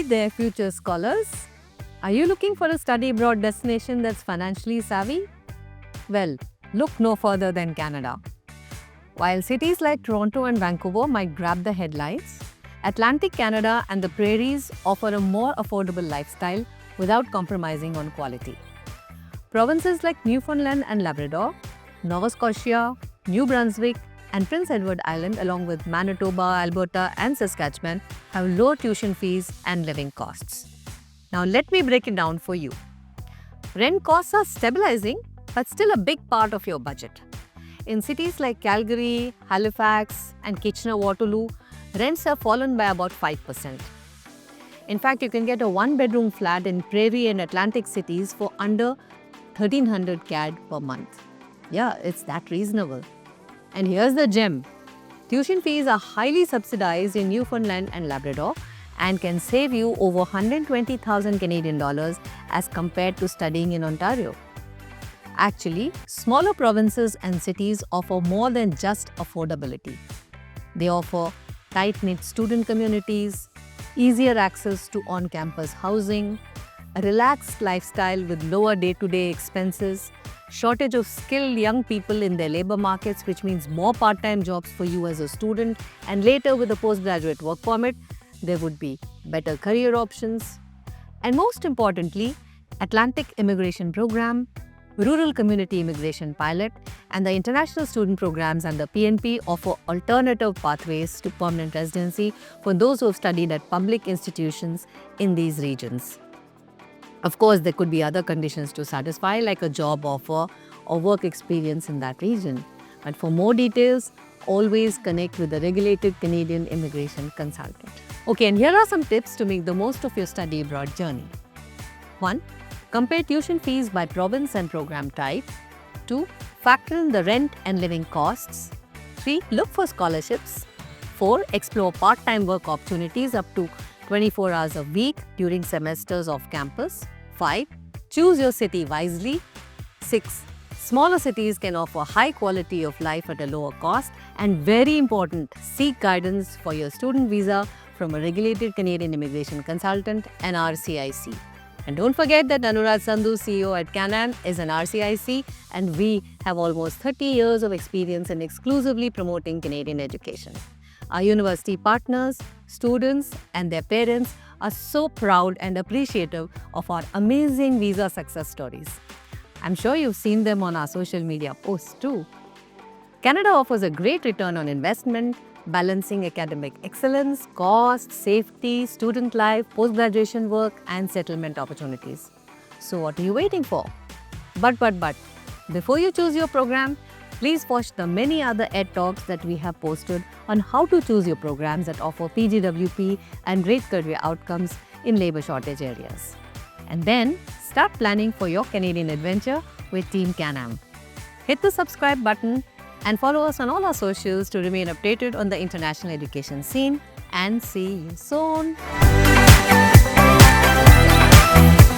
meet their future scholars. Are you looking for a study abroad destination that's financially savvy? Well, look no further than Canada. While cities like Toronto and Vancouver might grab the headlines, Atlantic Canada and the prairies offer a more affordable lifestyle without compromising on quality. Provinces like Newfoundland and Labrador, Nova Scotia, New Brunswick, and Prince Edward Island, along with Manitoba, Alberta, and Saskatchewan, have low tuition fees and living costs. Now, let me break it down for you. Rent costs are stabilizing, but still a big part of your budget. In cities like Calgary, Halifax, and Kitchener-Waterloo, rents have fallen by about 5%. In fact, you can get a one-bedroom flat in Prairie and Atlantic cities for under 1,300 CAD per month. Yeah, it's that reasonable. And here's the gem. Tuition fees are highly subsidized in Newfoundland and Labrador and can save you over 120,000 Canadian dollars as compared to studying in Ontario. Actually, smaller provinces and cities offer more than just affordability. They offer tight-knit student communities, easier access to on-campus housing, a relaxed lifestyle with lower day-to-day expenses, shortage of skilled young people in their labor markets, which means more part-time jobs for you as a student, and later with a postgraduate work permit, there would be better career options. And most importantly, Atlantic Immigration Program, Rural Community Immigration Pilot, and the international student programs under PNP offer alternative pathways to permanent residency for those who have studied at public institutions in these regions. Of course, there could be other conditions to satisfy, like a job offer or work experience in that region. But for more details, always connect with a regulated Canadian immigration consultant. Okay, and here are some tips to make the most of your study abroad journey. 1. Compare tuition fees by province and program type. 2. Factor in the rent and living costs. 3. Look for scholarships. 4. Explore part-time work opportunities up to 24 hours a week during semesters off campus. 5. Choose your city wisely. 6. Smaller cities can offer high quality of life at a lower cost. And very important, seek guidance for your student visa from a regulated Canadian immigration consultant, an RCIC. And don't forget that Anurag Sandhu, CEO at Can-Am, is an RCIC, and we have almost 30 years of experience in exclusively promoting Canadian education. Our university partners, students, and their parents are so proud and appreciative of our amazing visa success stories. I'm sure you've seen them on our social media posts too. Canada offers a great return on investment, balancing academic excellence, cost, safety, student life, post-graduation work, and settlement opportunities. So what are you waiting for? But, before you choose your program, please watch the many other ED Talks that we have posted on how to choose your programs that offer PGWP and great career outcomes in labor shortage areas. And then start planning for your Canadian adventure with Team Can-Am. Hit the subscribe button and follow us on all our socials to remain updated on the international education scene. And see you soon.